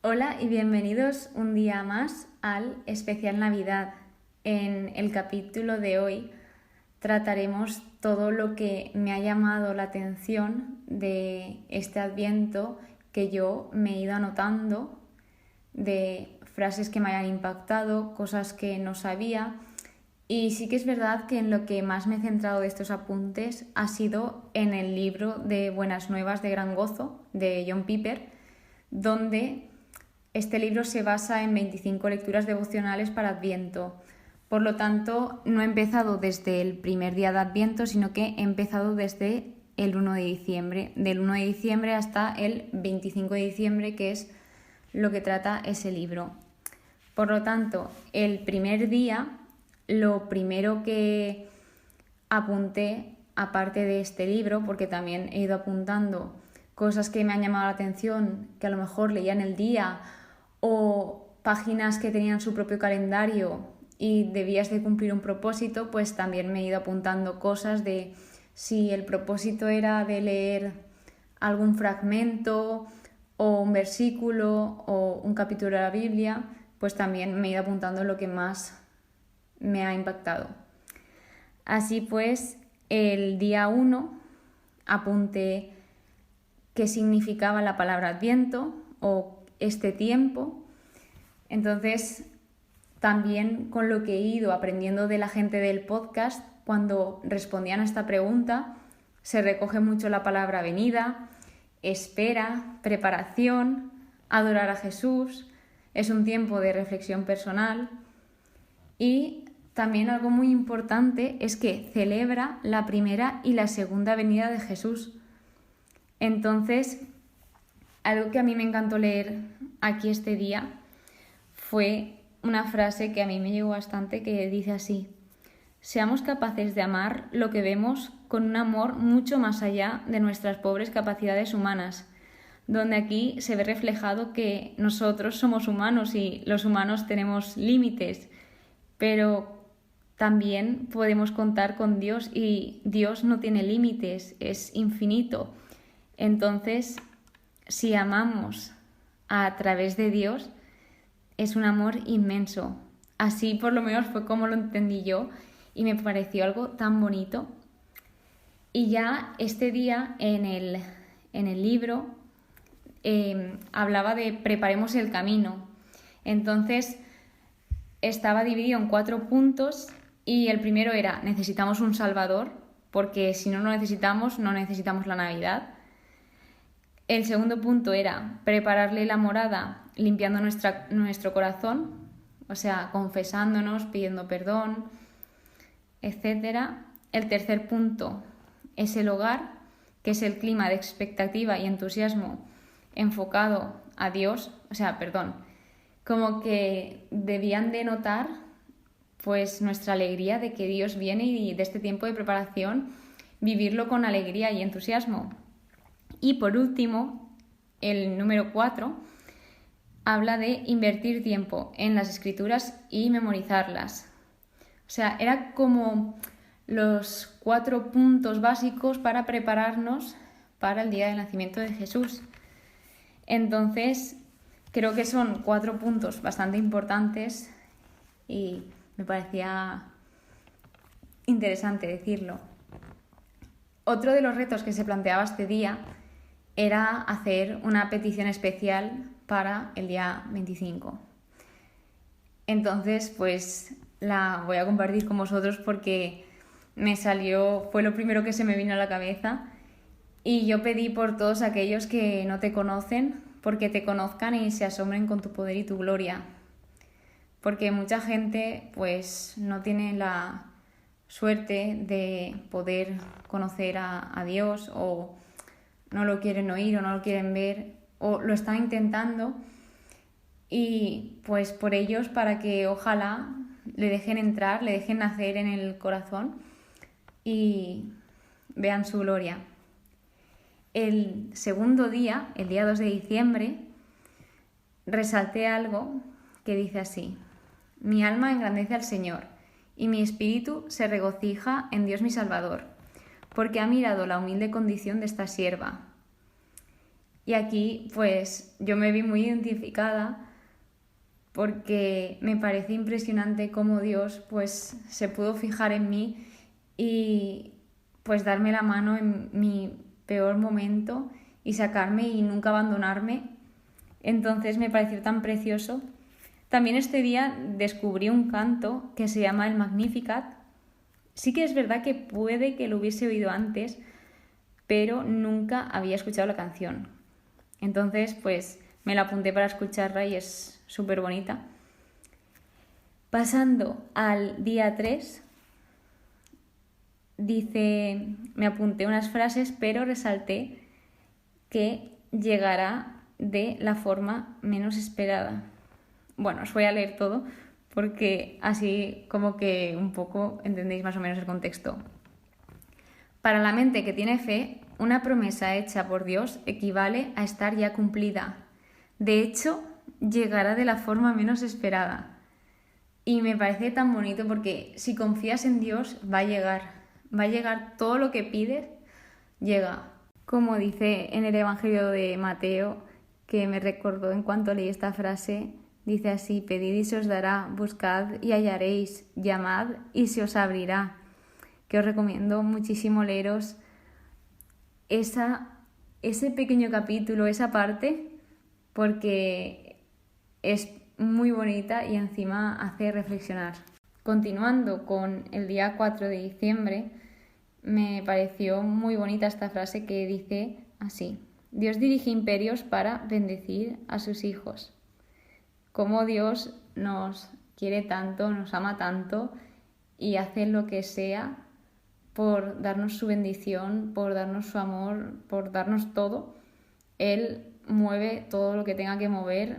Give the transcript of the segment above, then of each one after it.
Hola y bienvenidos un día más al especial Navidad. En el capítulo de hoy trataremos todo lo que me ha llamado la atención de este Adviento que yo me he ido anotando, de frases que me hayan impactado, cosas que no sabía. Y sí que es verdad que en lo que más me he centrado de estos apuntes ha sido en el libro de Buenas Nuevas de Gran Gozo de John Piper, donde este libro se basa en 25 lecturas devocionales para Adviento. Por lo tanto, no he empezado desde el primer día de Adviento, sino que he empezado desde el 1 de diciembre. Del 1 de diciembre hasta el 25 de diciembre, que es lo que trata ese libro. Por lo tanto, el primer día, lo primero que apunté, aparte de este libro, porque también he ido apuntando cosas que me han llamado la atención, que a lo mejor leía en el día, o páginas que tenían su propio calendario y debías de cumplir un propósito, pues también me he ido apuntando cosas de si el propósito era de leer algún fragmento o un versículo o un capítulo de la Biblia, pues también me he ido apuntando lo que más me ha impactado. Así pues, el día 1 apunté qué significaba la palabra Adviento o este tiempo. Entonces, también con lo que he ido aprendiendo de la gente del podcast, cuando respondían a esta pregunta, se recoge mucho la palabra venida, espera, preparación, adorar a Jesús. Es un tiempo de reflexión personal y también algo muy importante es que celebra la primera y la segunda venida de Jesús. Entonces, algo que a mí me encantó leer aquí este día fue una frase que a mí me llegó bastante, que dice así: seamos capaces de amar lo que vemos con un amor mucho más allá de nuestras pobres capacidades humanas, donde aquí se ve reflejado que nosotros somos humanos y los humanos tenemos límites, pero también podemos contar con Dios y Dios no tiene límites, es infinito. Entonces, si amamos a través de Dios, es un amor inmenso. Así por lo menos fue como lo entendí yo y me pareció algo tan bonito. Y ya este día en el libro hablaba de preparemos el camino. Entonces estaba dividido en 4 puntos y el primero era necesitamos un Salvador, porque si no lo necesitamos, no necesitamos la Navidad. El segundo punto era prepararle la morada limpiando nuestro corazón, o sea, confesándonos, pidiendo perdón, etc. El tercer punto es el hogar, que es el clima de expectativa y entusiasmo enfocado a Dios, como que debían de notar pues nuestra alegría de que Dios viene y de este tiempo de preparación vivirlo con alegría y entusiasmo. Y por último, el número 4 habla de invertir tiempo en las escrituras y memorizarlas. O sea, era como los 4 puntos básicos para prepararnos para el día del nacimiento de Jesús. Entonces, creo que son 4 puntos bastante importantes y me parecía interesante decirlo. Otro de los retos que se planteaba este día era hacer una petición especial para el día 25. Entonces, pues la voy a compartir con vosotros porque fue lo primero que se me vino a la cabeza y yo pedí por todos aquellos que no te conocen, porque te conozcan y se asombren con tu poder y tu gloria. Porque mucha gente pues no tiene la suerte de poder conocer a Dios, o no lo quieren oír o no lo quieren ver o lo están intentando, y pues por ellos, para que ojalá le dejen entrar, le dejen nacer en el corazón y vean su gloria. El segundo día, el día 2 de diciembre, resalté algo que dice así: mi alma engrandece al Señor y mi espíritu se regocija en Dios mi Salvador, porque ha mirado la humilde condición de esta sierva. Y aquí pues yo me vi muy identificada porque me parece impresionante cómo Dios pues se pudo fijar en mí y pues darme la mano en mi peor momento y sacarme y nunca abandonarme. Entonces me pareció tan precioso. También este día descubrí un canto que se llama el Magnificat. Sí que es verdad que puede que lo hubiese oído antes, pero nunca había escuchado la canción. Entonces, pues me la apunté para escucharla y es súper bonita. Pasando al día 3, dice, me apunté unas frases, pero resalté que llegará de la forma menos esperada. Bueno, os voy a leer todo porque así como que un poco entendéis más o menos el contexto. Para la mente que tiene fe, una promesa hecha por Dios equivale a estar ya cumplida. De hecho, llegará de la forma menos esperada. Y me parece tan bonito porque si confías en Dios, va a llegar todo lo que pides, llega. Como dice en el Evangelio de Mateo, que me recordó en cuanto leí esta frase, dice así: pedid y se os dará, buscad y hallaréis, llamad y se os abrirá. Que os recomiendo muchísimo leeros ese pequeño capítulo, esa parte, porque es muy bonita y encima hace reflexionar. Continuando con el día 4 de diciembre, me pareció muy bonita esta frase que dice así: Dios dirige imperios para bendecir a sus hijos. Cómo Dios nos quiere tanto, nos ama tanto y hace lo que sea por darnos su bendición, por darnos su amor, por darnos todo. Él mueve todo lo que tenga que mover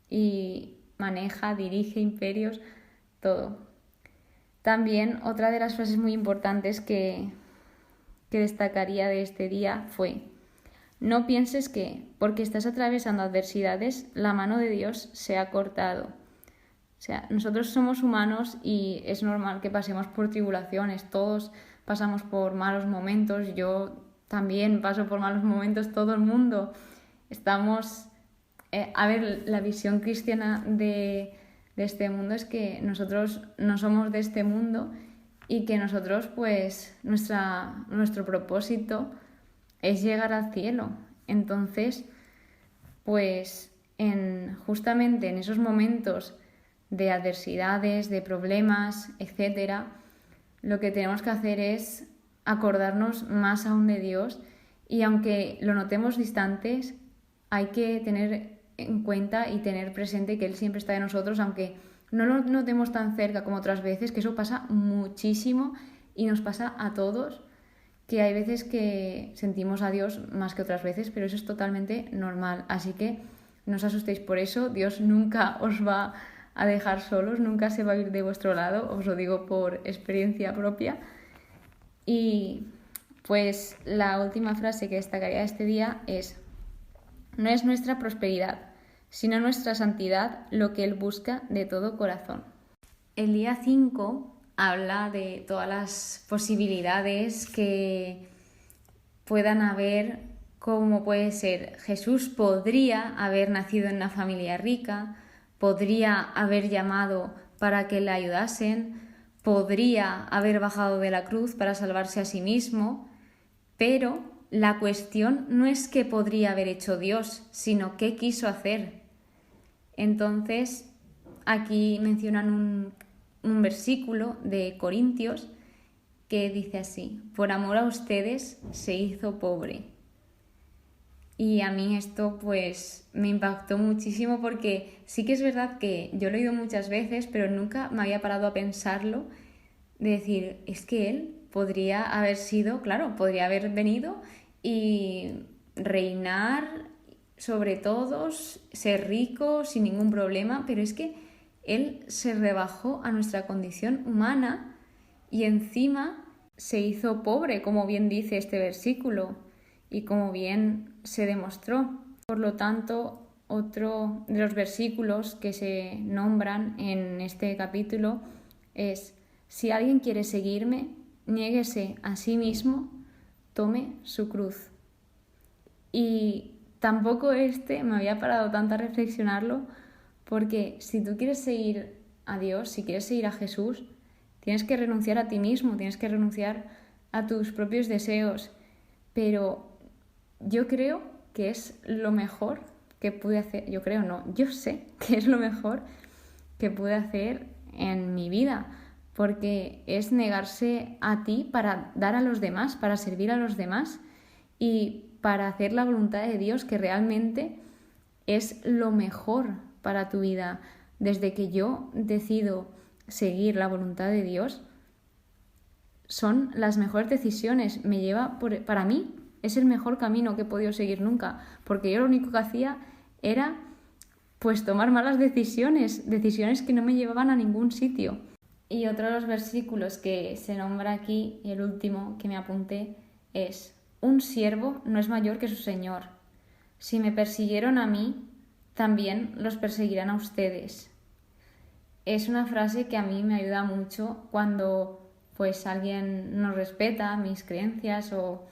y maneja, dirige imperios, todo. También otra de las frases muy importantes que destacaría de este día fue: no pienses que, porque estás atravesando adversidades, la mano de Dios se ha cortado. O sea, nosotros somos humanos y es normal que pasemos por tribulaciones, todos pasamos por malos momentos, yo también paso por malos momentos, todo el mundo. Estamos... a ver, la visión cristiana de este mundo es que nosotros no somos de este mundo y que nosotros, pues, nuestro propósito es llegar al cielo. Entonces, pues, justamente en esos momentos de adversidades, de problemas, etcétera, lo que tenemos que hacer es acordarnos más aún de Dios y aunque lo notemos distantes, hay que tener en cuenta y tener presente que Él siempre está de nosotros, aunque no lo notemos tan cerca como otras veces, que eso pasa muchísimo y nos pasa a todos, que hay veces que sentimos a Dios más que otras veces, pero eso es totalmente normal. Así que no os asustéis por eso, Dios nunca os va a dejar solos, nunca se va a ir de vuestro lado, os lo digo por experiencia propia. Y pues la última frase que destacaría de este día es: no es nuestra prosperidad, sino nuestra santidad lo que Él busca de todo corazón. El día 5 habla de todas las posibilidades que puedan haber, como puede ser: Jesús podría haber nacido en una familia rica, podría haber llamado para que le ayudasen, podría haber bajado de la cruz para salvarse a sí mismo, pero la cuestión no es qué podría haber hecho Dios, sino qué quiso hacer. Entonces, aquí mencionan un versículo de Corintios que dice así: por amor a ustedes se hizo pobre. Y a mí esto pues me impactó muchísimo porque sí que es verdad que yo lo he oído muchas veces, pero nunca me había parado a pensarlo, de decir, es que Él podría haber sido, claro, podría haber venido y reinar sobre todos, ser rico sin ningún problema, pero es que Él se rebajó a nuestra condición humana y encima se hizo pobre, como bien dice este versículo y como bien se demostró. Por lo tanto, otro de los versículos que se nombran en este capítulo es: si alguien quiere seguirme, niéguese a sí mismo, tome su cruz. Y tampoco me había parado tanto a reflexionarlo, porque si tú quieres seguir a Dios, si quieres seguir a Jesús, tienes que renunciar a ti mismo, tienes que renunciar a tus propios deseos. Pero yo creo que es lo mejor que pude hacer, yo sé que es lo mejor que pude hacer en mi vida, porque es negarse a ti para dar a los demás, para servir a los demás y para hacer la voluntad de Dios, que realmente es lo mejor para tu vida. Desde que yo decido seguir la voluntad de Dios, son las mejores decisiones. Para mí es el mejor camino que he podido seguir nunca, porque yo lo único que hacía era pues tomar malas decisiones que no me llevaban a ningún sitio. Y otro de los versículos que se nombra aquí, y el último que me apunté, es: un siervo no es mayor que su señor. Si me persiguieron a mí, también los perseguirán a ustedes. Es una frase que a mí me ayuda mucho cuando pues alguien no respeta mis creencias o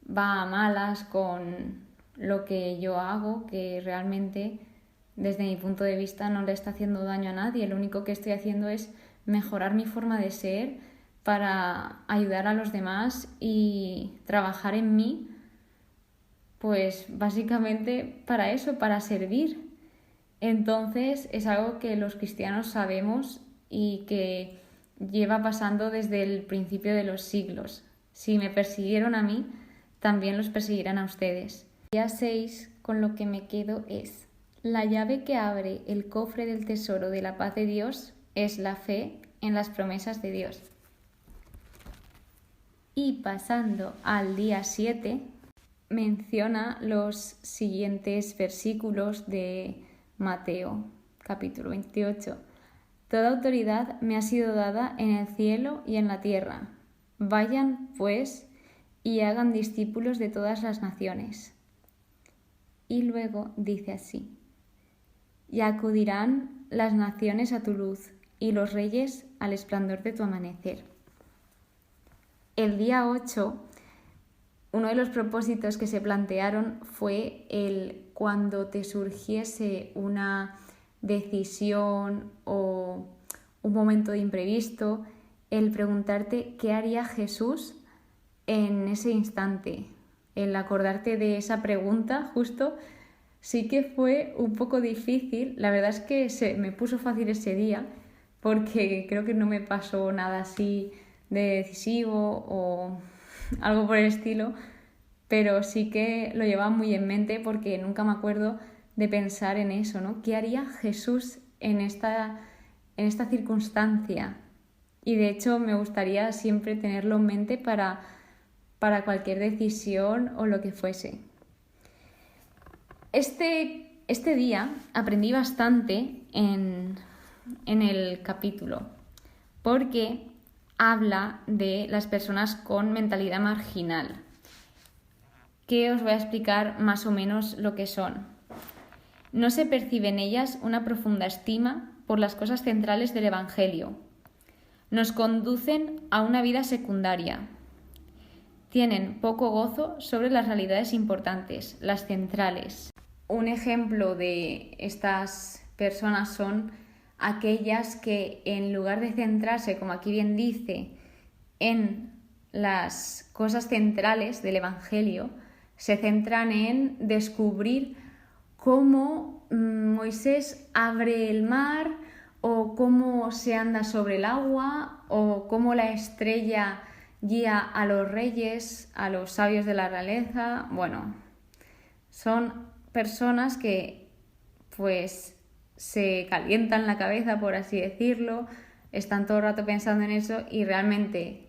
va a malas con lo que yo hago, que realmente desde mi punto de vista no le está haciendo daño a nadie. Lo único que estoy haciendo es mejorar mi forma de ser para ayudar a los demás y trabajar en mí, pues básicamente para eso, para servir. Entonces es algo que los cristianos sabemos y que lleva pasando desde el principio de los siglos. Si me persiguieron a mí, también los perseguirán a ustedes. Día 6, con lo que me quedo es: la llave que abre el cofre del tesoro de la paz de Dios es la fe en las promesas de Dios. Y pasando al día 7, menciona los siguientes versículos de Mateo, capítulo 28. Toda autoridad me ha sido dada en el cielo y en la tierra. Vayan, pues, y hagan discípulos de todas las naciones. Y luego dice así: y acudirán las naciones a tu luz y los reyes al esplendor de tu amanecer. El día 8, uno de los propósitos que se plantearon fue el cuando te surgiese una decisión o un momento de imprevisto, el preguntarte qué haría Jesús en ese instante. El acordarte de esa pregunta justo sí que fue un poco difícil. La verdad es que se me puso fácil ese día porque creo que no me pasó nada así de decisivo o algo por el estilo, pero sí que lo llevaba muy en mente porque nunca me acuerdo de pensar en eso, ¿no? ¿Qué haría Jesús en esta circunstancia? Y de hecho me gustaría siempre tenerlo en mente para cualquier decisión o lo que fuese. Este día aprendí bastante en el capítulo, porque habla de las personas con mentalidad marginal, que os voy a explicar más o menos lo que son. No se percibe en ellas una profunda estima por las cosas centrales del Evangelio. Nos conducen a una vida secundaria. Tienen poco gozo sobre las realidades importantes, las centrales. Un ejemplo de estas personas son aquellas que, en lugar de centrarse, como aquí bien dice, en las cosas centrales del Evangelio, se centran en descubrir cómo Moisés abre el mar, o cómo se anda sobre el agua, o cómo la estrella guía a los reyes, a los sabios de la realeza. Bueno, son personas que pues se calientan la cabeza, por así decirlo, están todo el rato pensando en eso y realmente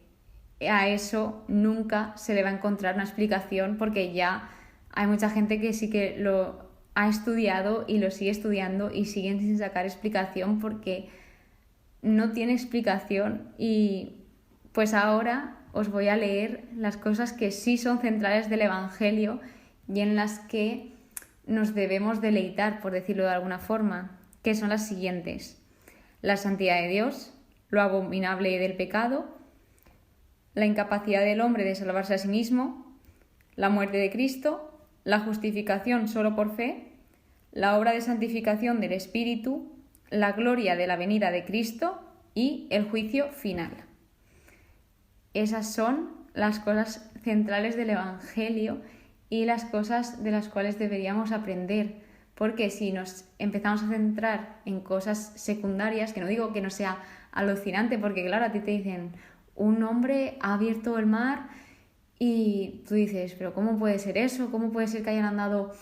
a eso nunca se le va a encontrar una explicación, porque ya hay mucha gente que sí que lo ha estudiado y lo sigue estudiando y siguen sin sacar explicación porque no tiene explicación. Y pues ahora os voy a leer las cosas que sí son centrales del Evangelio y en las que nos debemos deleitar, por decirlo de alguna forma, que son las siguientes: la santidad de Dios, lo abominable del pecado, la incapacidad del hombre de salvarse a sí mismo, la muerte de Cristo, la justificación solo por fe, la obra de santificación del Espíritu, la gloria de la venida de Cristo y el juicio final. Esas son las cosas centrales del Evangelio y las cosas de las cuales deberíamos aprender, porque si nos empezamos a centrar en cosas secundarias, que no digo que no sea alucinante, porque claro, a ti te dicen, un hombre ha abierto el mar y tú dices, pero ¿cómo puede ser eso? ¿Cómo puede ser que hayan andado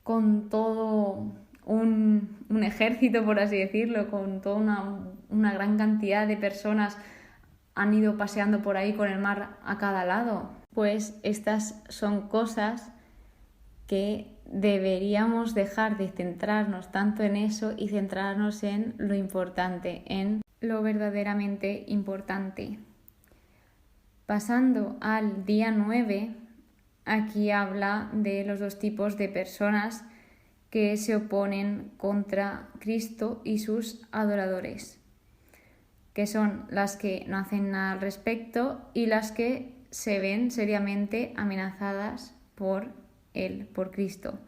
con todo un ejército, por así decirlo, con toda una gran cantidad de personas han ido paseando por ahí con el mar a cada lado? Pues estas son cosas que deberíamos dejar de centrarnos tanto en eso y centrarnos en lo importante, en lo verdaderamente importante. Pasando al día 9, aquí habla de los dos tipos de personas que se oponen contra Cristo y sus adoradores, que son las que no hacen nada al respecto y las que se ven seriamente amenazadas por Él, por Cristo.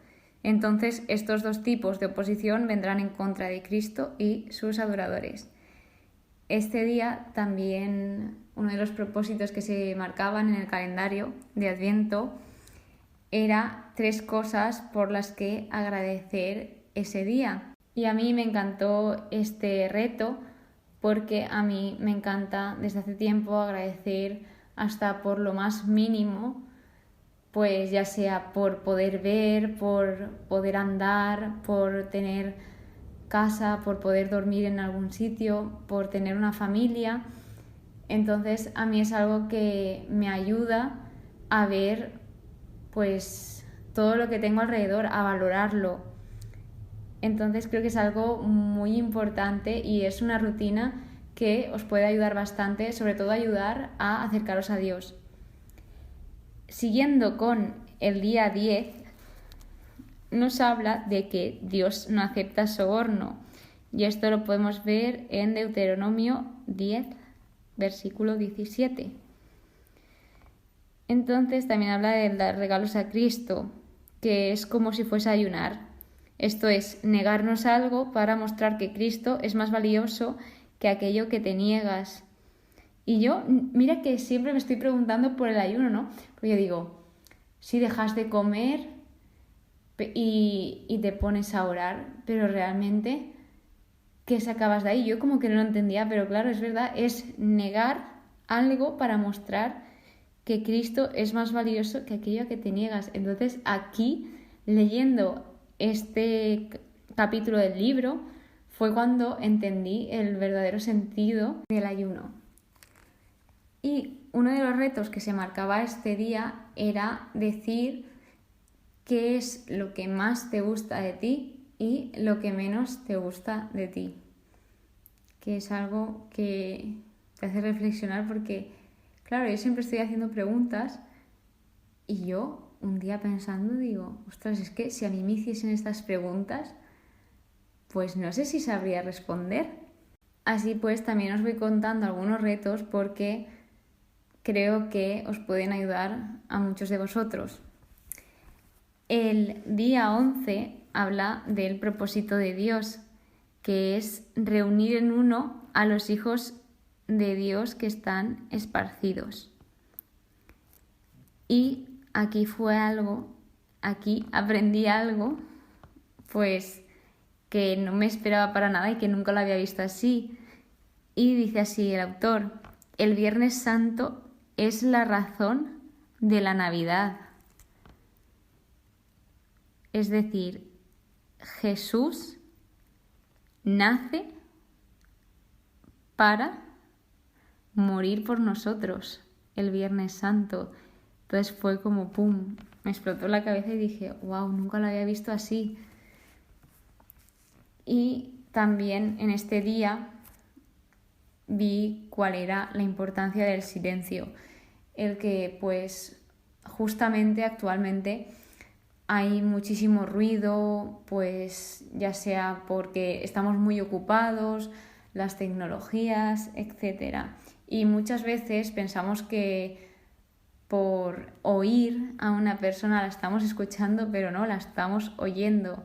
Entonces, estos dos tipos de oposición vendrán en contra de Cristo y sus adoradores. Este día también, uno de los propósitos que se marcaban en el calendario de Adviento era 3 cosas por las que agradecer ese día. Y a mí me encantó este reto porque a mí me encanta desde hace tiempo agradecer hasta por lo más mínimo, pues ya sea por poder ver, por poder andar, por tener casa, por poder dormir en algún sitio, por tener una familia. Entonces a mí es algo que me ayuda a ver pues todo lo que tengo alrededor, a valorarlo. Entonces creo que es algo muy importante y es una rutina que os puede ayudar bastante, sobre todo ayudar a acercaros a Dios. Siguiendo con el día 10, nos habla de que Dios no acepta soborno. Y esto lo podemos ver en Deuteronomio 10, versículo 17. Entonces también habla de dar regalos a Cristo, que es como si fuese a ayunar. Esto es, negarnos algo para mostrar que Cristo es más valioso que aquello que te niegas. Y yo, mira que siempre me estoy preguntando por el ayuno, ¿no? Porque yo digo, si dejas de comer y te pones a orar, pero realmente, ¿qué sacabas de ahí? Yo como que no lo entendía, pero claro, es verdad, es negar algo para mostrar que Cristo es más valioso que aquello que te niegas. Entonces aquí, leyendo este capítulo del libro, fue cuando entendí el verdadero sentido del ayuno. Y uno de los retos que se marcaba este día era decir qué es lo que más te gusta de ti y lo que menos te gusta de ti. Que es algo que te hace reflexionar porque, claro, yo siempre estoy haciendo preguntas y yo un día pensando digo, ostras, es que si a mí me hiciesen estas preguntas, pues no sé si sabría responder. Así pues, también os voy contando algunos retos porque creo que os pueden ayudar a muchos de vosotros. El día 11 habla del propósito de Dios, que es reunir en uno a los hijos de Dios que están esparcidos. Y aquí aprendí algo, pues que no me esperaba para nada y que nunca lo había visto así. Y dice así el autor, el Viernes Santo es la razón de la Navidad. Es decir, Jesús nace para morir por nosotros el Viernes Santo. Entonces fue como ¡pum! Me explotó la cabeza y dije, wow, nunca lo había visto así. Y también en este día vi cuál era la importancia del silencio. El que pues justamente actualmente hay muchísimo ruido, pues ya sea porque estamos muy ocupados, las tecnologías, etc. Y muchas veces pensamos que por oír a una persona, la estamos escuchando, pero no, la estamos oyendo.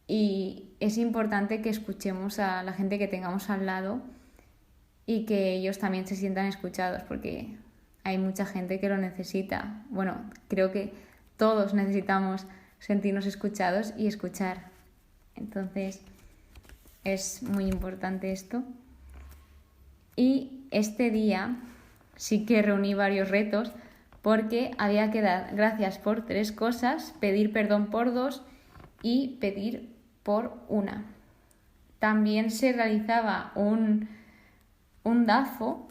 Y es importante que escuchemos a la gente que tengamos al lado y que ellos también se sientan escuchados, porque hay mucha gente que lo necesita. Bueno, creo que todos necesitamos sentirnos escuchados y escuchar. Entonces, es muy importante esto. Y este día sí que reuní varios retos porque había que dar gracias por 3 cosas, pedir perdón por 2 y pedir por 1. También se realizaba un DAFO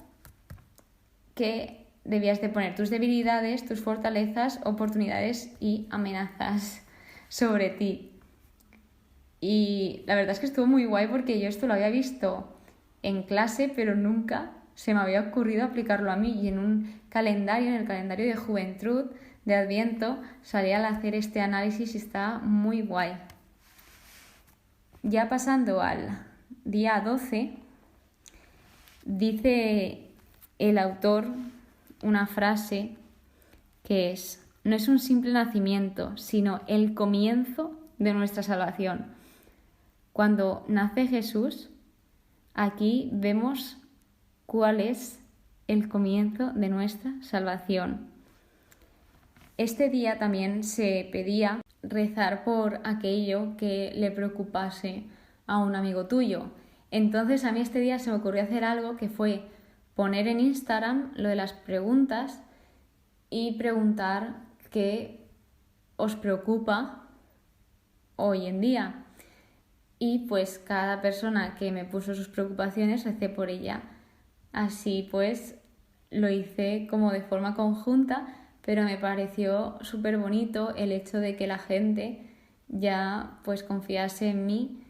que debías de poner tus debilidades, tus fortalezas, oportunidades y amenazas sobre ti. Y la verdad es que estuvo muy guay porque yo esto lo había visto en clase, pero nunca se me había ocurrido aplicarlo a mí. Y en un calendario, en el calendario de juventud, de Adviento, salía al hacer este análisis y está muy guay. Ya pasando al día 12, dice el autor una frase que es: no es un simple nacimiento, sino el comienzo de nuestra salvación. Cuando nace Jesús, aquí vemos cuál es el comienzo de nuestra salvación. Este día también se pedía rezar por aquello que le preocupase a un amigo tuyo. Entonces a mí este día se me ocurrió hacer algo que fue poner en Instagram lo de las preguntas y preguntar qué os preocupa hoy en día. Y pues cada persona que me puso sus preocupaciones recé por ella. Así pues lo hice como de forma conjunta, pero me pareció súper bonito el hecho de que la gente ya pues confiase en mí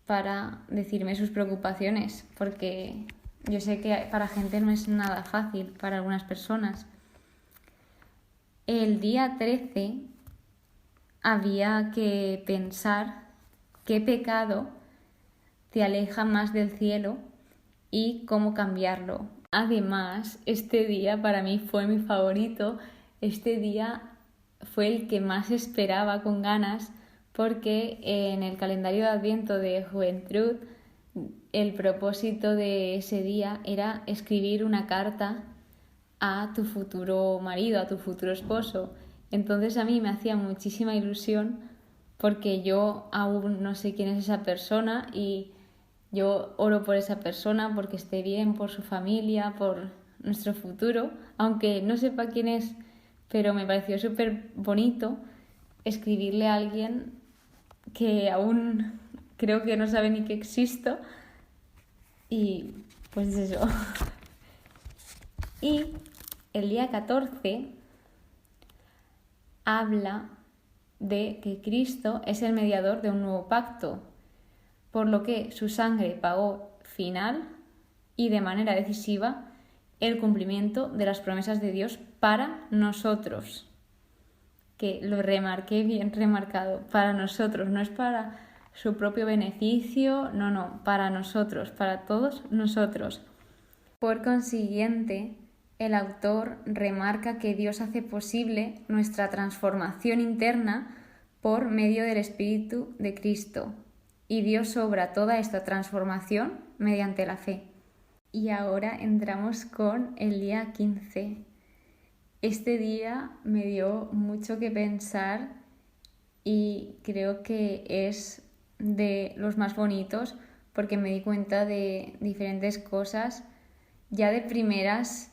para decirme sus preocupaciones, porque yo sé que para gente no es nada fácil, para algunas personas. El día 13 había que pensar qué pecado te aleja más del cielo y cómo cambiarlo. Además, este día para mí fue mi favorito. Este día fue el que más esperaba con ganas porque en el calendario de Adviento de Juventud el propósito de ese día era escribir una carta a tu futuro marido, a tu futuro esposo. Entonces a mí me hacía muchísima ilusión porque yo aún no sé quién es esa persona y yo oro por esa persona porque esté bien, por su familia, por nuestro futuro, aunque no sepa quién es, pero me pareció súper bonito escribirle a alguien que aún creo que no sabe ni que existo y pues eso. Y el día 14 habla de que Cristo es el mediador de un nuevo pacto, por lo que su sangre pagó final y de manera decisiva el cumplimiento de las promesas de Dios para nosotros. Que lo remarqué bien remarcado, para nosotros, no es para su propio beneficio, no, para nosotros, para todos nosotros. Por consiguiente, el autor remarca que Dios hace posible nuestra transformación interna por medio del Espíritu de Cristo, y Dios obra toda esta transformación mediante la fe. Y ahora entramos con el día 15. Este día me dio mucho que pensar y creo que es de los más bonitos porque me di cuenta de diferentes cosas. Ya de primeras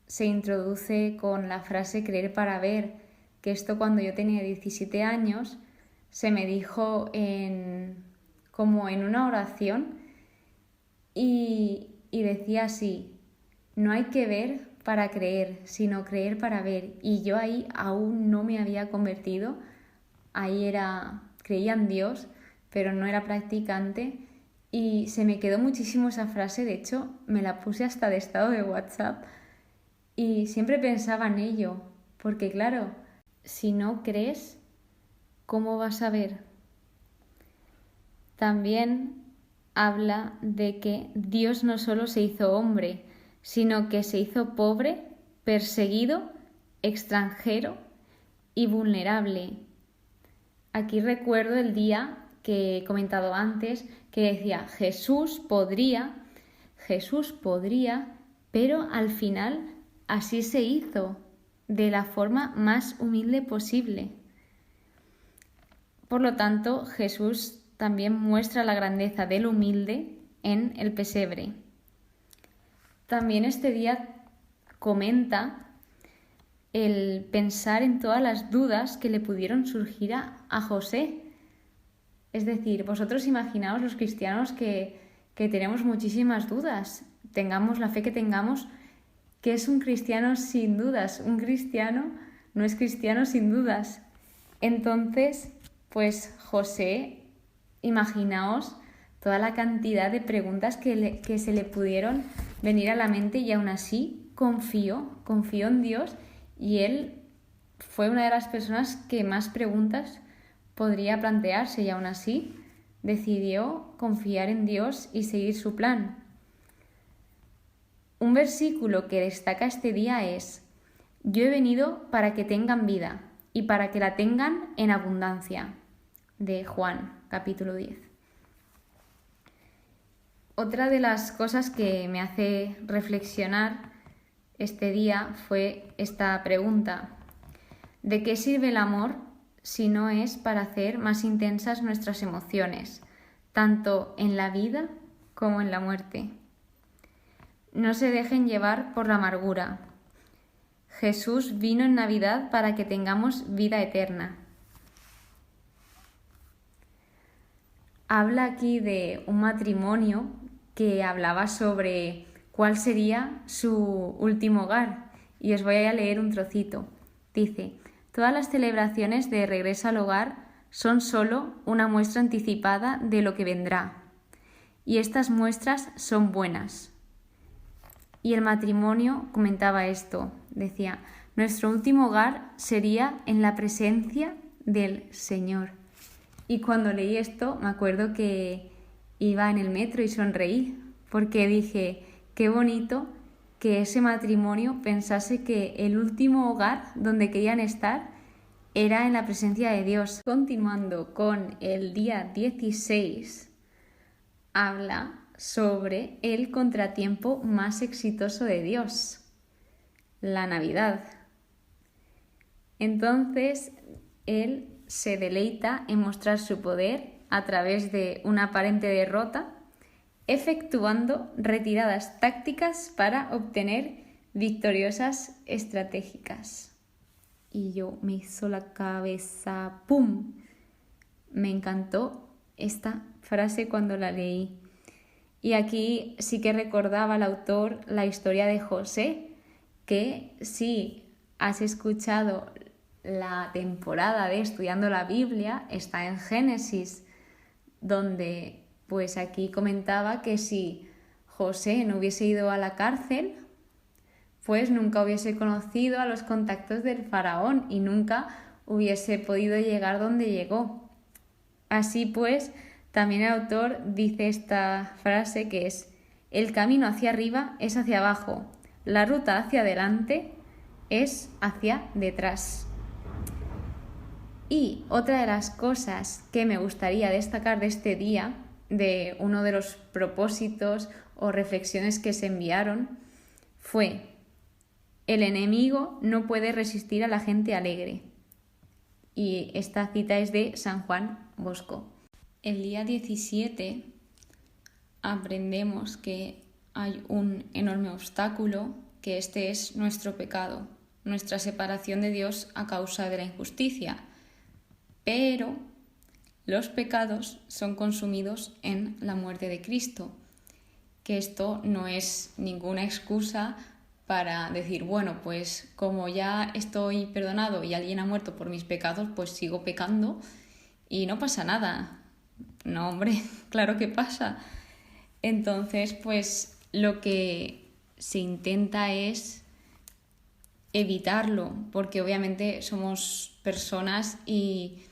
se introduce con la frase creer para ver, que esto cuando yo tenía 17 años se me dijo como en una oración y decía así: no hay que ver para creer, sino creer para ver. Y yo ahí aún no me había convertido, creía en Dios, pero no era practicante y se me quedó muchísimo esa frase. De hecho me la puse hasta de estado de WhatsApp y siempre pensaba en ello, porque claro, si no crees, ¿cómo vas a ver? También habla de que Dios no solo se hizo hombre, sino que se hizo pobre, perseguido extranjero y vulnerable. Aquí recuerdo el día que he comentado antes que decía Jesús podría, pero al final así se hizo, de la forma más humilde posible. Por lo tanto, Jesús también muestra la grandeza del humilde en el pesebre. También este día comenta el pensar en todas las dudas que le pudieron surgir a José. Es decir, vosotros imaginaos los cristianos que tenemos muchísimas dudas, tengamos la fe que tengamos, ¿qué es un cristiano sin dudas? Un cristiano no es cristiano sin dudas. Entonces, pues José, imaginaos toda la cantidad de preguntas que se le pudieron venir a la mente y aún así confió en Dios y él fue una de las personas que más preguntas podría plantearse y aún así decidió confiar en Dios y seguir su plan. Un versículo que destaca este día es: yo he venido para que tengan vida y para que la tengan en abundancia, de Juan, capítulo 10. Otra de las cosas que me hace reflexionar este día fue esta pregunta: ¿de qué sirve el amor si no es para hacer más intensas nuestras emociones, tanto en la vida como en la muerte? No se dejen llevar por la amargura. Jesús vino en Navidad para que tengamos vida eterna. Habla aquí de un matrimonio que hablaba sobre cuál sería su último hogar. Y os voy a leer un trocito. Dice: todas las celebraciones de regreso al hogar son solo una muestra anticipada de lo que vendrá. Y estas muestras son buenas. Y el matrimonio comentaba esto. Decía: nuestro último hogar sería en la presencia del Señor. Y cuando leí esto me acuerdo que iba en el metro y sonreí, porque dije, qué bonito que ese matrimonio pensase que el último hogar donde querían estar era en la presencia de Dios. Continuando con el día 16, habla sobre el contratiempo más exitoso de Dios, la Navidad. Entonces, él se deleita en mostrar su poder a través de una aparente derrota, efectuando retiradas tácticas para obtener victoriosas estratégicas. Y yo me hizo la cabeza ¡pum! Me encantó esta frase cuando la leí. Y aquí sí que recordaba al autor la historia de José, que si has escuchado la temporada de Estudiando la Biblia, está en Génesis, donde pues aquí comentaba que si José no hubiese ido a la cárcel, pues nunca hubiese conocido a los contactos del faraón y nunca hubiese podido llegar donde llegó. Así pues, también el autor dice esta frase que es: el camino hacia arriba es hacia abajo, la ruta hacia adelante es hacia detrás. Y otra de las cosas que me gustaría destacar de este día, de uno de los propósitos o reflexiones que se enviaron, fue: el enemigo no puede resistir a la gente alegre. Y esta cita es de San Juan Bosco. El día 17 aprendemos que hay un enorme obstáculo, que este es nuestro pecado, nuestra separación de Dios a causa de la injusticia. Pero los pecados son consumidos en la muerte de Cristo, que esto no es ninguna excusa para decir, bueno, pues como ya estoy perdonado y alguien ha muerto por mis pecados, pues sigo pecando y no pasa nada. No, hombre, claro que pasa. Entonces, pues lo que se intenta es evitarlo, porque obviamente somos personas y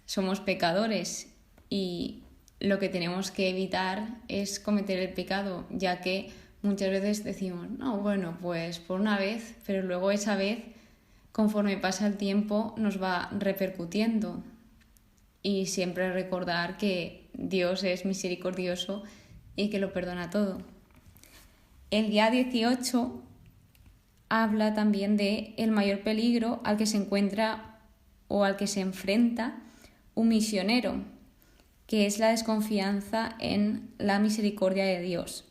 somos pecadores y lo que tenemos que evitar es cometer el pecado, ya que muchas veces decimos, no, bueno, pues por una vez, pero luego esa vez conforme pasa el tiempo nos va repercutiendo. Y siempre recordar que Dios es misericordioso y que lo perdona todo. El día 18 habla también de el mayor peligro al que se encuentra o al que se enfrenta un misionero, que es la desconfianza en la misericordia de Dios,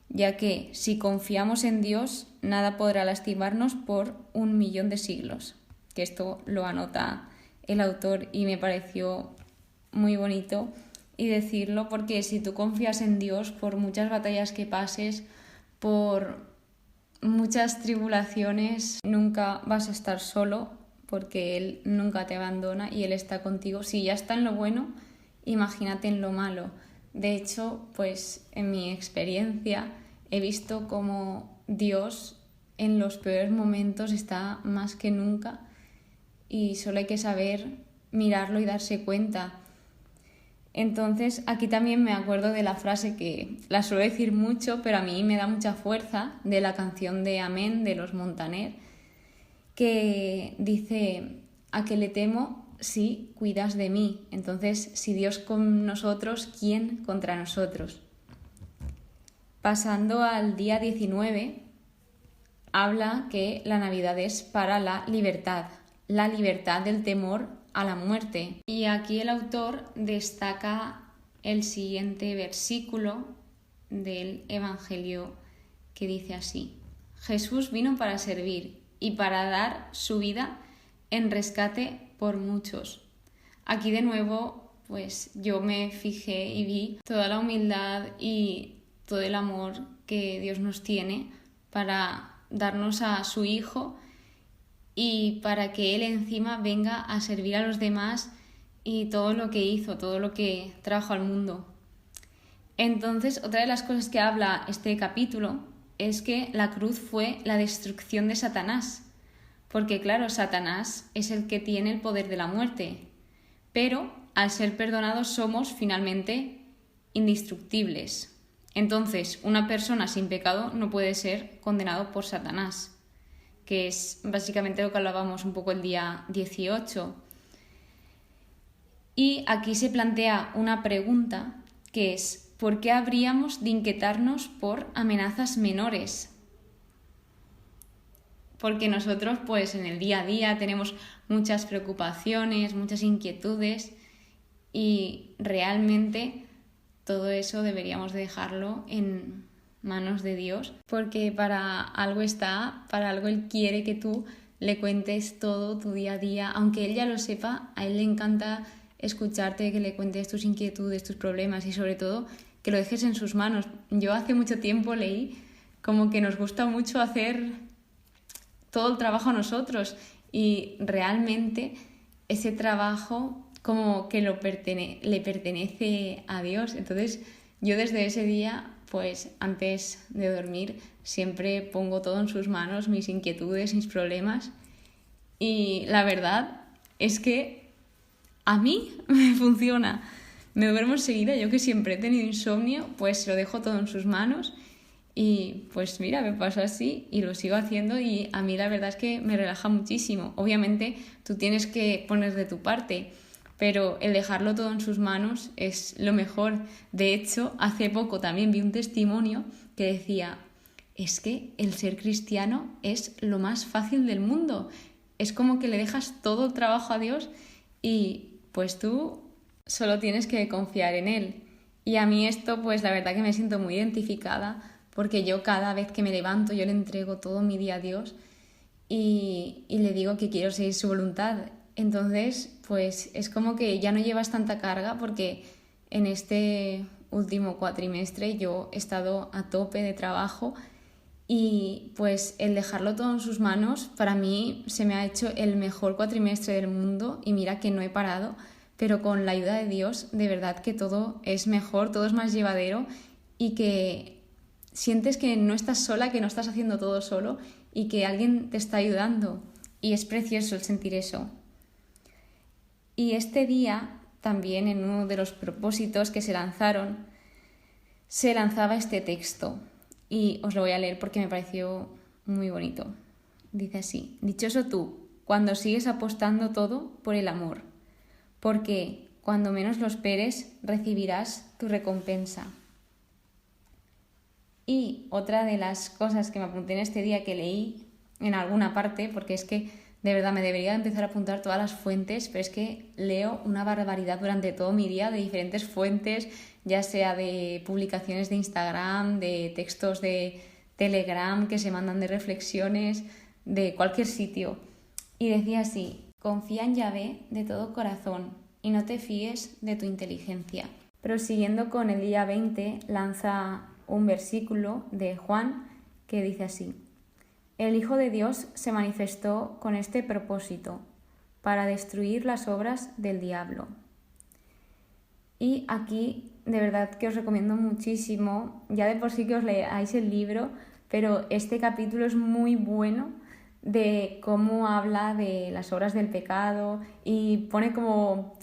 ya que si confiamos en Dios, nada podrá lastimarnos por 1.000.000 de siglos. Que esto lo anota el autor y me pareció muy bonito y decirlo, porque si tú confías en Dios, por muchas batallas que pases, por muchas tribulaciones, nunca vas a estar solo, porque Él nunca te abandona y Él está contigo. Si ya está en lo bueno, imagínate en lo malo. De hecho, pues en mi experiencia he visto cómo Dios en los peores momentos está más que nunca y solo hay que saber mirarlo y darse cuenta. Entonces, aquí también me acuerdo de la frase que la suelo decir mucho, pero a mí me da mucha fuerza, de la canción de Amén de los Montaner, que dice: ¿a qué le temo si cuidas de mí? Entonces, si Dios con nosotros, ¿quién contra nosotros? Pasando al día 19, habla que la Navidad es para la libertad del temor a la muerte. Y aquí el autor destaca el siguiente versículo del Evangelio que dice así: Jesús vino para servir y para dar su vida en rescate por muchos. Aquí de nuevo, pues yo me fijé y vi toda la humildad y todo el amor que Dios nos tiene para darnos a su Hijo y para que Él encima venga a servir a los demás y todo lo que hizo, todo lo que trajo al mundo. Entonces, otra de las cosas que habla este capítulo es que la cruz fue la destrucción de Satanás, porque claro, Satanás es el que tiene el poder de la muerte, pero al ser perdonados somos finalmente indestructibles. Entonces, una persona sin pecado no puede ser condenado por Satanás, que es básicamente lo que hablábamos un poco el día 18. Y aquí se plantea una pregunta que es: ¿por qué habríamos de inquietarnos por amenazas menores? Porque nosotros pues en el día a día tenemos muchas preocupaciones, muchas inquietudes y realmente todo eso deberíamos dejarlo en manos de Dios, porque para algo está, para algo Él quiere que tú le cuentes todo tu día a día, aunque Él ya lo sepa. A Él le encanta escucharte, que le cuentes tus inquietudes, tus problemas y sobre todo que lo dejes en sus manos. Yo hace mucho tiempo leí como que nos gusta mucho hacer todo el trabajo a nosotros y realmente ese trabajo como que le pertenece a Dios. Entonces yo desde ese día, pues antes de dormir, siempre pongo todo en sus manos, mis inquietudes, mis problemas, y la verdad es que a mí me funciona. Me duermo enseguida, yo que siempre he tenido insomnio, pues lo dejo todo en sus manos y pues mira, me pasó así y lo sigo haciendo y a mí la verdad es que me relaja muchísimo. Obviamente tú tienes que poner de tu parte, pero el dejarlo todo en sus manos es lo mejor. De hecho, hace poco también vi un testimonio que decía: es que el ser cristiano es lo más fácil del mundo. Es como que le dejas todo el trabajo a Dios y pues tú solo tienes que confiar en Él. Y a mí esto, pues la verdad que me siento muy identificada, porque yo cada vez que me levanto yo le entrego todo mi día a Dios y le digo que quiero seguir su voluntad. Entonces, pues es como que ya no llevas tanta carga, porque en este último cuatrimestre yo he estado a tope de trabajo y pues el dejarlo todo en sus manos para mí se me ha hecho el mejor cuatrimestre del mundo y mira que no he parado, pero con la ayuda de Dios de verdad que todo es mejor, todo es más llevadero y que sientes que no estás sola, que no estás haciendo todo solo y que alguien te está ayudando y es precioso el sentir eso. Y este día también en uno de los propósitos que se lanzaron se lanzaba este texto y os lo voy a leer porque me pareció muy bonito. Dice así: dichoso tú cuando sigues apostando todo por el amor, porque cuando menos lo esperes recibirás tu recompensa. Y otra de las cosas que me apunté en este día que leí en alguna parte, porque es que de verdad me debería empezar a apuntar todas las fuentes, pero es que leo una barbaridad durante todo mi día de diferentes fuentes, ya sea de publicaciones de Instagram, de textos de Telegram que se mandan de reflexiones, de cualquier sitio. Y decía así: confía en Yahvé de todo corazón y no te fíes de tu inteligencia. Prosiguiendo con el día 20, lanza un versículo de Juan que dice así: el Hijo de Dios se manifestó con este propósito, para destruir las obras del diablo. Y aquí de verdad que os recomiendo muchísimo, ya de por sí que os leáis el libro, pero este capítulo es muy bueno de cómo habla de las obras del pecado y pone como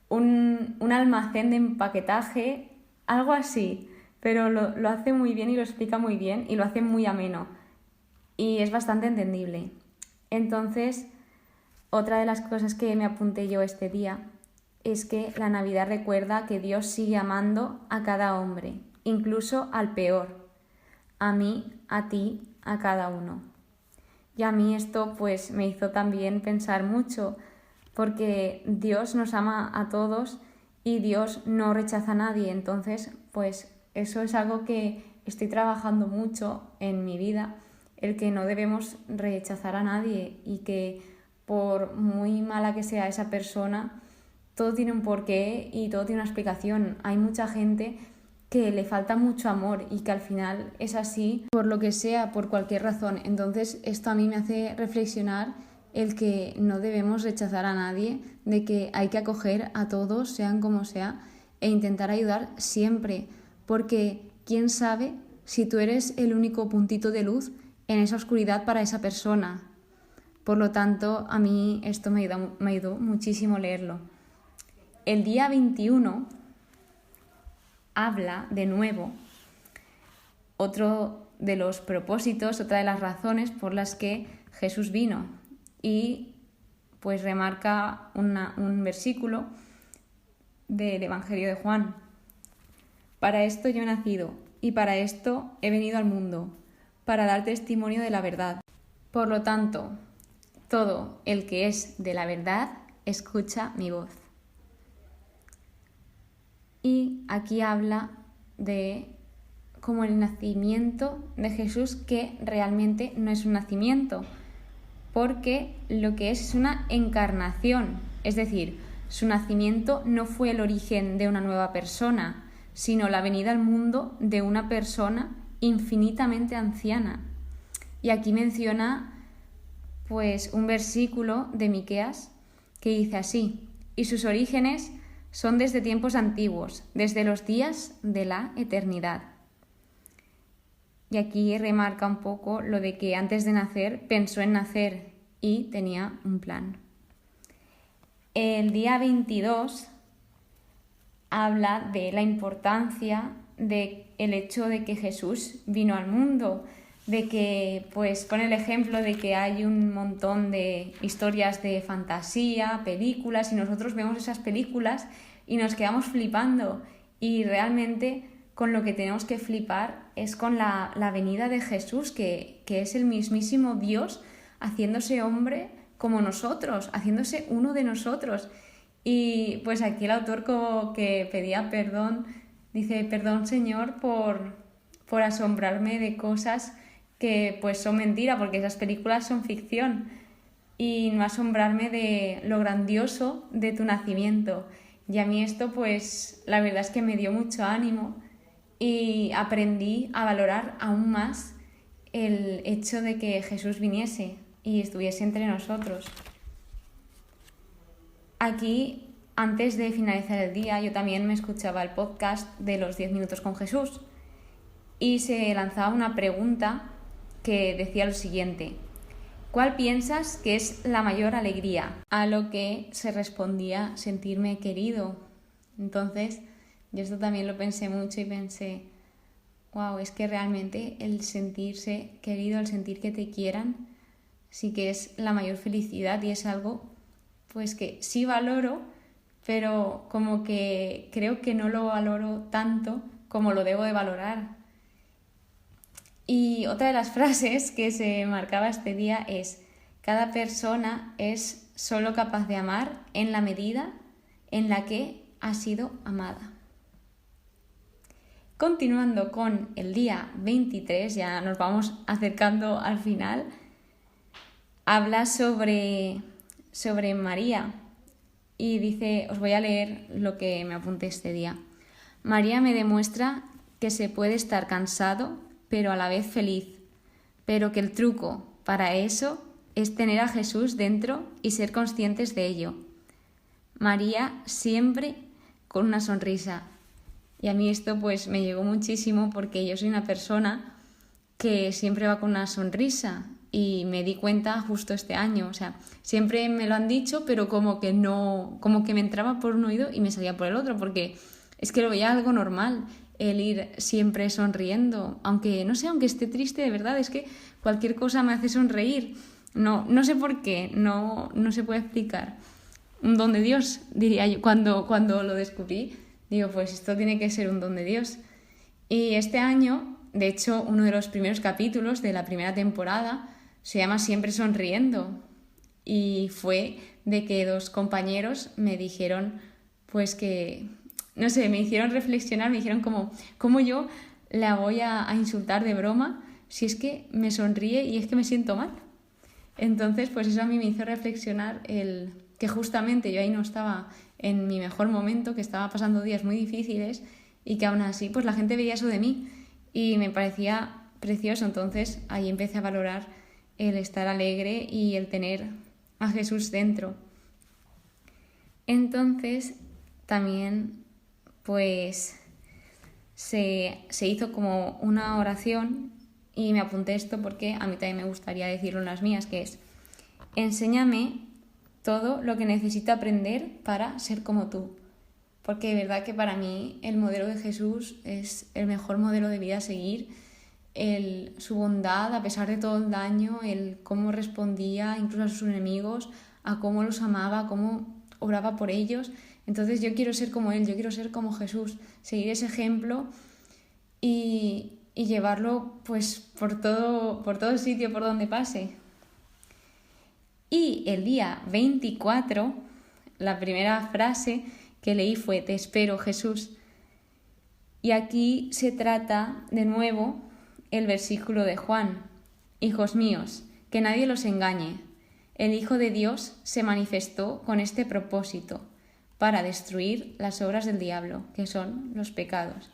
un almacén de empaquetaje, algo así, pero lo hace muy bien y lo explica muy bien y lo hace muy ameno y es bastante entendible. Entonces, otra de las cosas que me apunté yo este día es que la Navidad recuerda que Dios sigue amando a cada hombre, incluso al peor, a mí, a ti, a cada uno. Y a mí esto pues me hizo también pensar mucho, porque Dios nos ama a todos y Dios no rechaza a nadie. Entonces pues eso es algo que estoy trabajando mucho en mi vida, el que no debemos rechazar a nadie y que por muy mala que sea esa persona, todo tiene un porqué y todo tiene una explicación. Hay mucha gente que le falta mucho amor y que al final es así por lo que sea, por cualquier razón. Entonces esto a mí me hace reflexionar el que no debemos rechazar a nadie, de que hay que acoger a todos, sean como sea, e intentar ayudar siempre, porque quién sabe si tú eres el único puntito de luz en esa oscuridad para esa persona. Por lo tanto, a mí esto me ayudó muchísimo leerlo. El día 21 habla de nuevo otro de los propósitos, otra de las razones por las que Jesús vino, y pues remarca un versículo del Evangelio de Juan. Para esto yo he nacido y para esto he venido al mundo, para dar testimonio de la verdad. Por lo tanto, todo el que es de la verdad escucha mi voz. Y aquí habla de como el nacimiento de Jesús, que realmente no es un nacimiento, porque lo que es una encarnación, es decir, su nacimiento no fue el origen de una nueva persona, sino la venida al mundo de una persona infinitamente anciana. Y aquí menciona pues un versículo de Miqueas que dice así: y sus orígenes son desde tiempos antiguos, desde los días de la eternidad. Y aquí remarca un poco lo de que antes de nacer pensó en nacer y tenía un plan. El día 22 habla de la importancia del hecho de que Jesús vino al mundo, de que pues pone el ejemplo de que hay un montón de historias de fantasía, películas, y nosotros vemos esas películas y nos quedamos flipando, y realmente con lo que tenemos que flipar es con la venida de Jesús, que es el mismísimo Dios haciéndose hombre como nosotros, haciéndose uno de nosotros. Y pues aquí el autor como que pedía perdón, dice: perdón, Señor, por asombrarme de cosas que pues son mentira, porque esas películas son ficción, y no asombrarme de lo grandioso de tu nacimiento. Y a mí esto pues la verdad es que me dio mucho ánimo y aprendí a valorar aún más el hecho de que Jesús viniese y estuviese entre nosotros. Aquí, antes de finalizar el día, yo también me escuchaba el podcast de los 10 minutos con Jesús y se lanzaba una pregunta que decía lo siguiente: ¿cuál piensas que es la mayor alegría? A lo que se respondía: sentirme querido. Entonces, yo esto también lo pensé mucho y pensé: wow, es que realmente el sentirse querido, el sentir que te quieran, sí que es la mayor felicidad y es algo pues que sí valoro, pero como que creo que no lo valoro tanto como lo debo de valorar. Y otra de las frases que se marcaba este día es: cada persona es solo capaz de amar en la medida en la que ha sido amada. Continuando con el día 23, ya nos vamos acercando al final, habla sobre María y dice, os voy a leer lo que me apunté este día. María me demuestra que se puede estar cansado, pero a la vez feliz, pero que el truco para eso es tener a Jesús dentro y ser conscientes de ello. María siempre con una sonrisa. Y a mí esto pues me llegó muchísimo porque yo soy una persona que siempre va con una sonrisa y me di cuenta justo este año. O sea, siempre me lo han dicho, pero como que no, como que me entraba por un oído y me salía por el otro, porque es que lo veía algo normal el ir siempre sonriendo, aunque no sé, aunque esté triste, de verdad, es que cualquier cosa me hace sonreír. No sé por qué, no se puede explicar. Un don de Dios, diría yo, cuando lo descubrí. Digo, pues esto tiene que ser un don de Dios. Y este año, de hecho, uno de los primeros capítulos de la primera temporada se llama Siempre sonriendo. Y fue de que dos compañeros me dijeron, pues que, no sé, me hicieron reflexionar, me dijeron cómo yo la voy a insultar de broma si es que me sonríe y es que me siento mal. Entonces, pues eso a mí me hizo reflexionar que justamente yo ahí no estaba en mi mejor momento, que estaba pasando días muy difíciles y que aún así pues la gente veía eso de mí y me parecía precioso. Entonces ahí empecé a valorar el estar alegre y el tener a Jesús dentro. Entonces también pues se hizo como una oración y me apunté esto porque a mí también me gustaría decirlo en las mías, que es: enséñame todo lo que necesito aprender para ser como tú. Porque de verdad que para mí el modelo de Jesús es el mejor modelo de vida a seguir. Su bondad, a pesar de todo el daño, el cómo respondía incluso a sus enemigos, a cómo los amaba, a cómo oraba por ellos. Entonces yo quiero ser como él, yo quiero ser como Jesús, seguir ese ejemplo y llevarlo pues por todo sitio por donde pase. Y el día 24, la primera frase que leí fue: te espero, Jesús. Y aquí se trata de nuevo el versículo de Juan: hijos míos, que nadie los engañe. El Hijo de Dios se manifestó con este propósito, para destruir las obras del diablo, que son los pecados.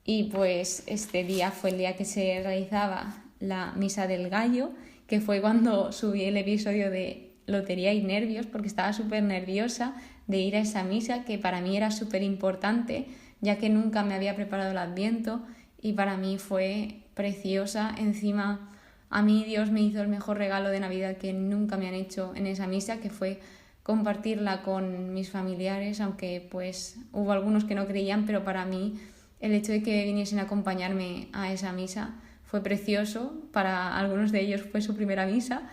Y pues este día fue el día que se realizaba la Misa del Gallo, que fue cuando subí el episodio de Lotería y Nervios, porque estaba súper nerviosa de ir a esa misa, que para mí era súper importante, ya que nunca me había preparado el Adviento, y para mí fue preciosa. Encima, a mí Dios me hizo el mejor regalo de Navidad que nunca me han hecho en esa misa, que fue compartirla con mis familiares, aunque pues hubo algunos que no creían, pero para mí el hecho de que viniesen a acompañarme a esa misa fue precioso. Para algunos de ellos fue su primera misa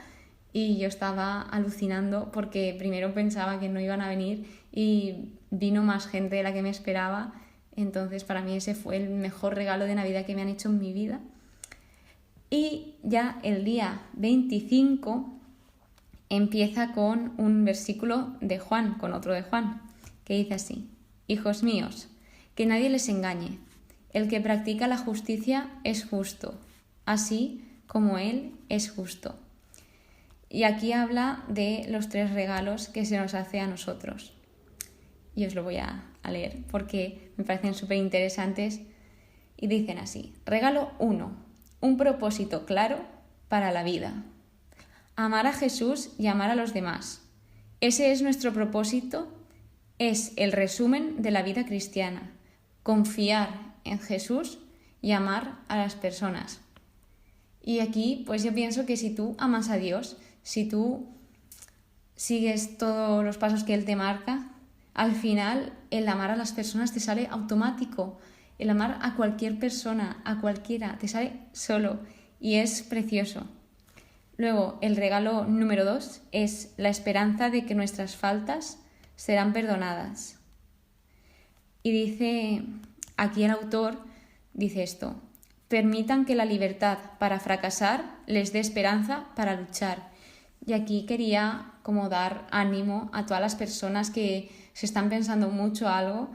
y yo estaba alucinando porque primero pensaba que no iban a venir y vino más gente de la que me esperaba. Entonces para mí ese fue el mejor regalo de Navidad que me han hecho en mi vida. Y ya el día 25 empieza con un versículo de Juan, con otro de Juan, que dice así: hijos míos, que nadie les engañe. El que practica la justicia es justo, así como Él es justo. Y aquí habla de los 3 regalos que se nos hace a nosotros. Y os lo voy a leer porque me parecen súper interesantes y dicen así: regalo 1, un propósito claro para la vida. Amar a Jesús y amar a los demás. Ese es nuestro propósito, es el resumen de la vida cristiana. Confiar en Jesús y amar a las personas. Y aquí pues yo pienso que si tú amas a Dios, si tú sigues todos los pasos que Él te marca, al final el amar a las personas te sale automático. El amar a cualquier persona, a cualquiera, te sale solo y es precioso. Luego, el regalo número 2 es la esperanza de que nuestras faltas serán perdonadas. Y dice, aquí el autor dice esto: permitan que la libertad para fracasar les dé esperanza para luchar. Y aquí quería como dar ánimo a todas las personas que se están pensando mucho algo,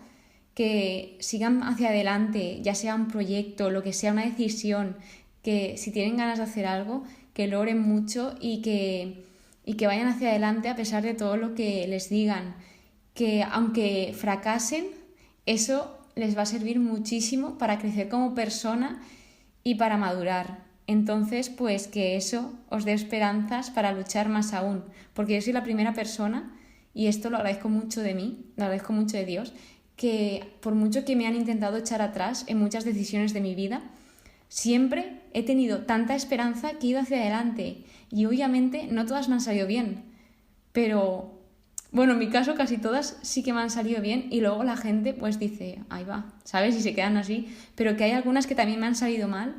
que sigan hacia adelante, ya sea un proyecto, lo que sea, una decisión, que si tienen ganas de hacer algo, que lo oren mucho y que vayan hacia adelante a pesar de todo lo que les digan, que aunque fracasen, eso les va a servir muchísimo para crecer como persona y para madurar. Entonces, pues que eso os dé esperanzas para luchar más aún, porque yo soy la primera persona, y esto lo agradezco mucho de mí, lo agradezco mucho de Dios, que por mucho que me han intentado echar atrás en muchas decisiones de mi vida, siempre he tenido tanta esperanza que he ido hacia adelante, y obviamente no todas me han salido bien, pero bueno, en mi caso casi todas sí que me han salido bien, y luego la gente pues dice, ahí va, ¿sabes? Y se quedan así, pero que hay algunas que también me han salido mal.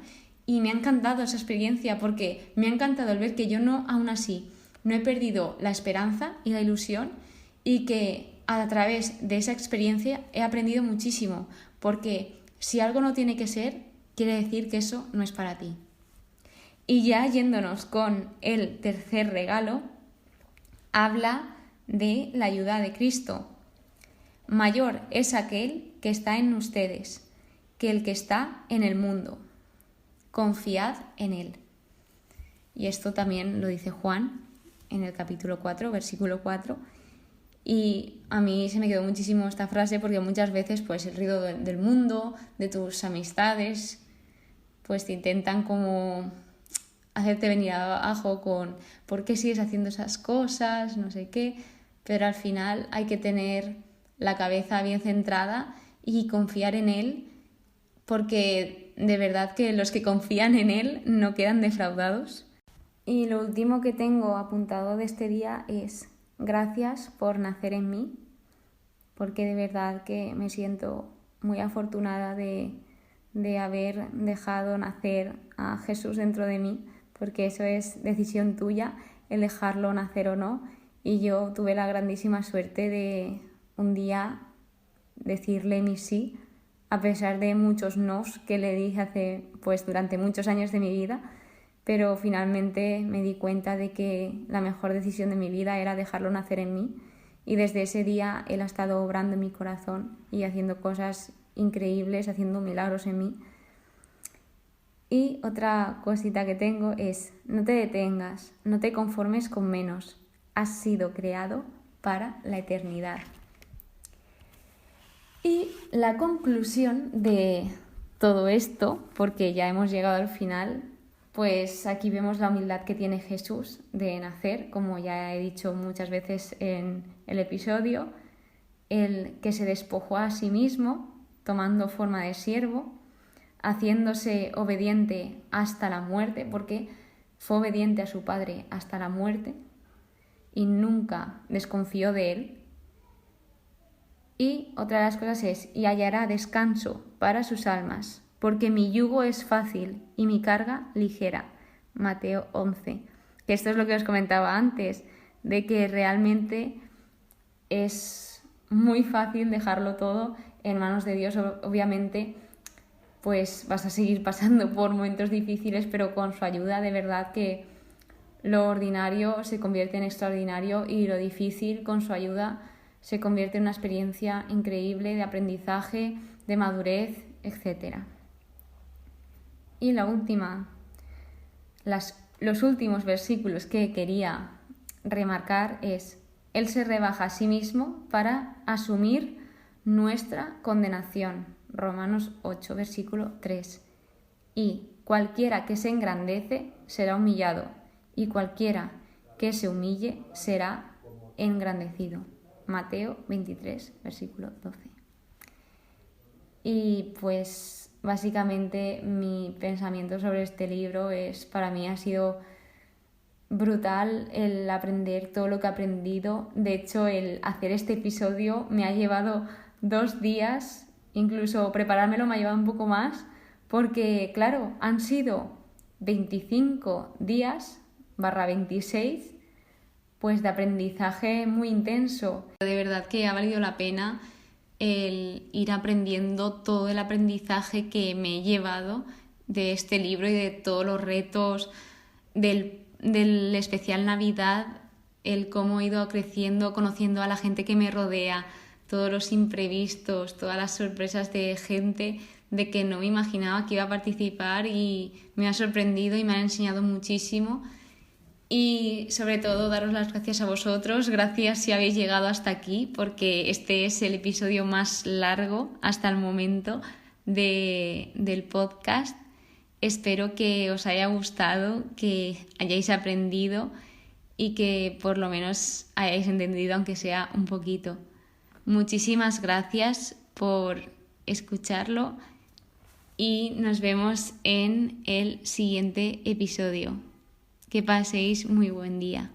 Y me ha encantado esa experiencia, porque me ha encantado el ver que yo aún así, no he perdido la esperanza y la ilusión, y que a través de esa experiencia he aprendido muchísimo, porque si algo no tiene que ser, quiere decir que eso no es para ti. Y ya yéndonos con el tercer regalo, habla de la ayuda de Cristo. Mayor es aquel que está en ustedes que el que está en el mundo. Confiad en Él. Y esto también lo dice Juan en el capítulo 4, versículo 4. Y a mí se me quedó muchísimo esta frase, porque muchas veces pues el ruido del mundo, de tus amistades, pues te intentan como hacerte venir abajo con ¿por qué sigues haciendo esas cosas? No sé qué. Pero al final hay que tener la cabeza bien centrada y confiar en Él, porque de verdad que los que confían en Él no quedan defraudados. Y lo último que tengo apuntado de este día es: gracias por nacer en mí, porque de verdad que me siento muy afortunada de haber dejado nacer a Jesús dentro de mí, porque eso es decisión tuya, el dejarlo nacer o no. Y yo tuve la grandísima suerte de un día decirle mi sí, a pesar de muchos nos que le dije durante muchos años de mi vida, pero finalmente me di cuenta de que la mejor decisión de mi vida era dejarlo nacer en mí, y desde ese día Él ha estado obrando en mi corazón y haciendo cosas increíbles, haciendo milagros en mí. Y otra cosita que tengo es: no te detengas, no te conformes con menos, has sido creado para la eternidad. Y la conclusión de todo esto, porque ya hemos llegado al final, pues aquí vemos la humildad que tiene Jesús de nacer, como ya he dicho muchas veces en el episodio, el que se despojó a sí mismo, tomando forma de siervo, haciéndose obediente hasta la muerte, porque fue obediente a su Padre hasta la muerte y nunca desconfió de Él. Y otra de las cosas es: y hallará descanso para sus almas, porque mi yugo es fácil y mi carga ligera. Mateo 11. Que esto es lo que os comentaba antes, de que realmente es muy fácil dejarlo todo en manos de Dios. Obviamente, pues vas a seguir pasando por momentos difíciles, pero con su ayuda, de verdad que lo ordinario se convierte en extraordinario, y lo difícil, con su ayuda, se convierte en una experiencia increíble de aprendizaje, de madurez, etc. Y la última, los últimos versículos que quería remarcar es: Él se rebaja a sí mismo para asumir nuestra condenación. Romanos 8, versículo 3. Y cualquiera que se engrandece será humillado, y cualquiera que se humille será engrandecido. Mateo 23, versículo 12. Y pues básicamente mi pensamiento sobre este libro para mí ha sido brutal el aprender todo lo que he aprendido. De hecho, el hacer este episodio me ha llevado 2 días, incluso preparármelo me ha llevado un poco más, porque claro, han sido 25 días 26, pues de aprendizaje muy intenso. De verdad que ha valido la pena el ir aprendiendo todo el aprendizaje que me he llevado de este libro y de todos los retos del especial Navidad, el cómo he ido creciendo, conociendo a la gente que me rodea, todos los imprevistos, todas las sorpresas de gente de que no me imaginaba que iba a participar, y me ha sorprendido y me han enseñado muchísimo. Y sobre todo daros las gracias a vosotros, gracias si habéis llegado hasta aquí, porque este es el episodio más largo hasta el momento del podcast. Espero que os haya gustado, que hayáis aprendido y que por lo menos hayáis entendido, aunque sea un poquito. Muchísimas gracias por escucharlo y nos vemos en el siguiente episodio. Que paséis muy buen día.